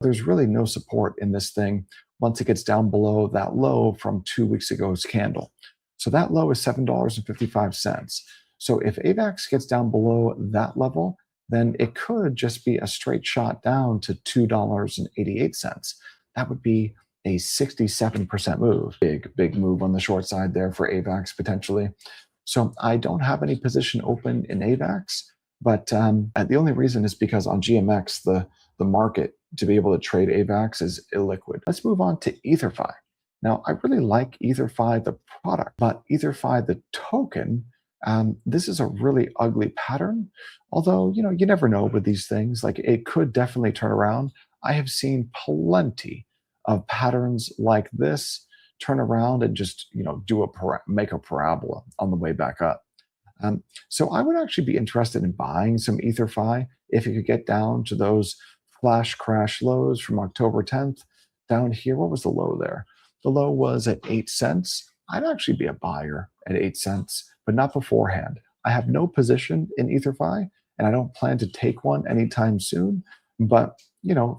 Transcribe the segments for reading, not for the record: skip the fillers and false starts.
There's really no support in this thing once it gets down below that low from 2 weeks ago's candle. So that low is $7.55. So if AVAX gets down below that level, then it could just be a straight shot down to $2.88. That would be a 67% move. Big move on the short side there for AVAX potentially. So I don't have any position open in AVAX, but the only reason is because on GMX, the market to be able to trade AVAX is illiquid. Let's move on to Ether.fi. Now, I really like Ether.fi, the product, but Ether.fi, the token, this is a really ugly pattern. Although, you never know with these things. Like, it could definitely turn around. I have seen plenty of patterns like this turn around and just, make a parabola on the way back up. So I would actually be interested in buying some Ether.fi if it could get down to those flash crash lows from October 10th down here. What was the low there? The low was at 8 cents. I'd actually be a buyer at 8 cents, but not beforehand. I have no position in Ether.fi, and I don't plan to take one anytime soon. But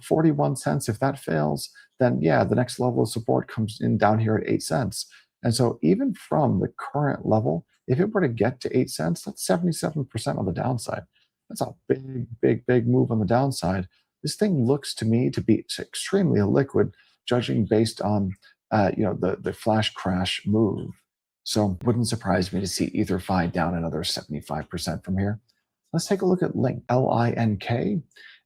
41 cents, if that fails, then yeah, the next level of support comes in down here at 8 cents. And so even from the current level, if it were to get to 8 cents, that's 77% on the downside. That's a big move on the downside. This thing looks to me to be extremely illiquid, judging based on the flash crash move. So wouldn't surprise me to see Ether.fi down another 75% from here. Let's take a look at Link, L-I-N-K.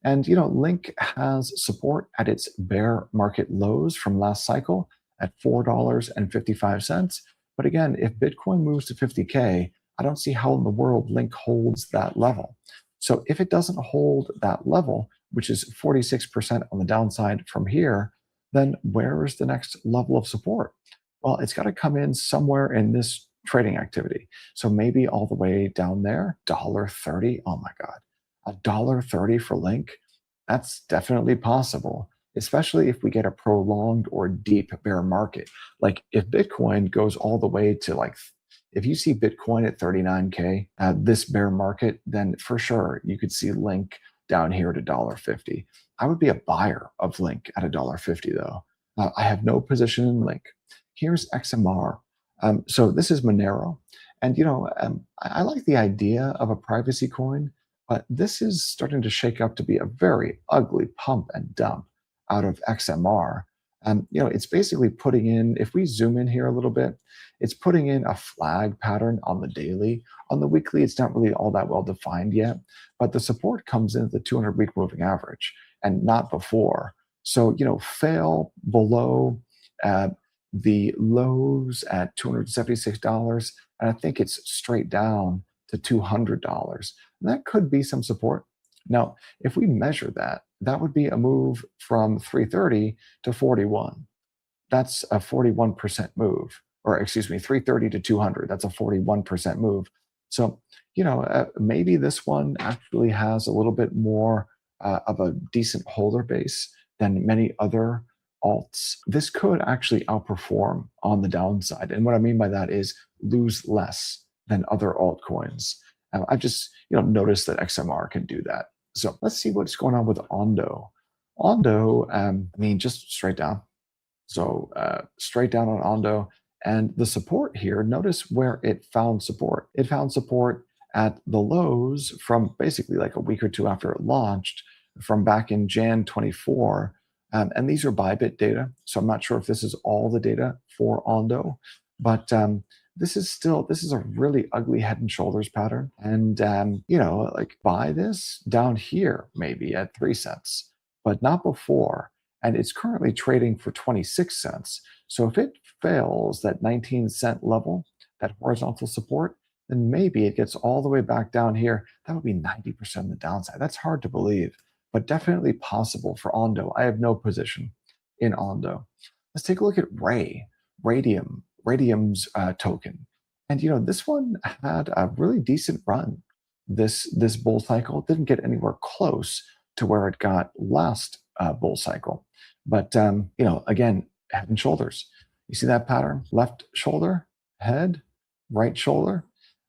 And Link has support at its bear market lows from last cycle at $4.55. But again, if Bitcoin moves to 50K, I don't see how in the world Link holds that level. So if it doesn't hold that level, which is 46% on the downside from here, then where is the next level of support? Well, it's got to come in somewhere in this trading activity. So maybe all the way down there, $1.30. Oh my God, $1.30 for Link. That's definitely possible, especially if we get a prolonged or deep bear market. Like if Bitcoin goes all the way to if you see Bitcoin at 39K, this bear market, then for sure you could see Link down here at $1.50. I would be a buyer of Link at $1.50 though. I have no position in Link. Here's XMR. So this is Monero. And I like the idea of a privacy coin, but this is starting to shake up to be a very ugly pump and dump out of XMR. It's basically putting in, if we zoom in here a little bit, it's putting in a flag pattern on the daily. On the weekly, it's not really all that well defined yet, but the support comes in at the 200-week moving average and not before. So, fail below the lows at $276, and I think it's straight down to $200. And that could be some support. Now, if we measure that, that would be a move from 330 to 41. That's a 41% move, or excuse me, 330 to 200. That's a 41% move. So, maybe this one actually has a little bit more of a decent holder base than many other alts. This could actually outperform on the downside. And what I mean by that is lose less than other altcoins. I've just noticed that XMR can do that. So let's see what's going on with ONDO. ONDO, just straight down. So straight down on ONDO. And the support here, notice where it found support. It found support at the lows from basically like a week or two after it launched, from back in Jan 24. And these are Bybit data. So I'm not sure if this is all the data for ONDO, but this is a really ugly head and shoulders pattern. And, buy this down here, maybe at 3 cents, but not before. And it's currently trading for 26 cents. So if it fails that 19-cent level, that horizontal support, then maybe it gets all the way back down here. That would be 90% of the downside. That's hard to believe, but definitely possible for ONDO. I have no position in ONDO. Let's take a look at Radium's token. And this one had a really decent run this bull cycle. It didn't get anywhere close to where it got last bull cycle. But again, head and shoulders. You see that pattern? Left shoulder, head, right shoulder.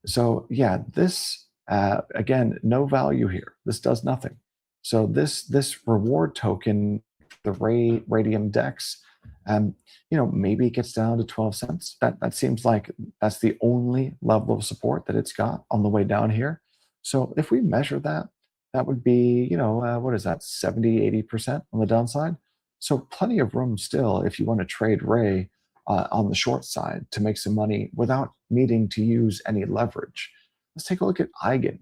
So yeah, this again, no value here. This does nothing. So this reward token the Radium Dex, um, maybe it gets down to 12 cents. That seems like that's the only level of support that it's got on the way down here. So if we measure that, that would be, what is that, 70, 80% on the downside? So plenty of room still if you want to trade Ray on the short side to make some money without needing to use any leverage. Let's take a look at EIGEN.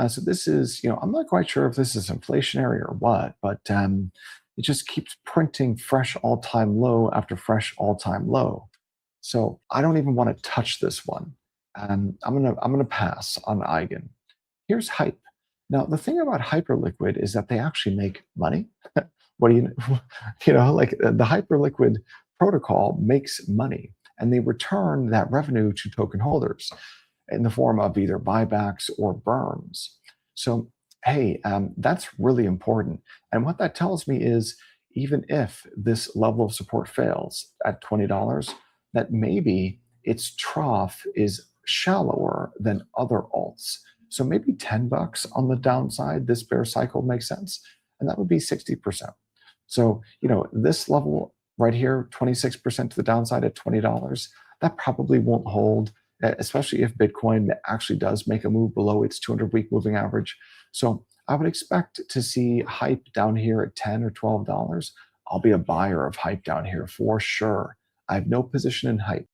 So this is, I'm not quite sure if this is inflationary or what, but it just keeps printing fresh all-time low after fresh all-time low. So I don't even want to touch this one. I'm gonna pass on EIGEN. Here's Hype. Now the thing about Hyperliquid is that they actually make money. What do you, like the Hyperliquid protocol makes money, and they return that revenue to token holders in the form of either buybacks or burns. So, hey, that's really important. And what that tells me is even if this level of support fails at $20, that maybe its trough is shallower than other alts. So maybe 10 bucks on the downside, this bear cycle makes sense. And that would be 60%. So, this level right here, 26% to the downside at $20, that probably won't hold, especially if Bitcoin actually does make a move below its 200-week moving average. So I would expect to see Hype down here at $10 or $12. I'll be a buyer of Hype down here for sure. I have no position in Hype.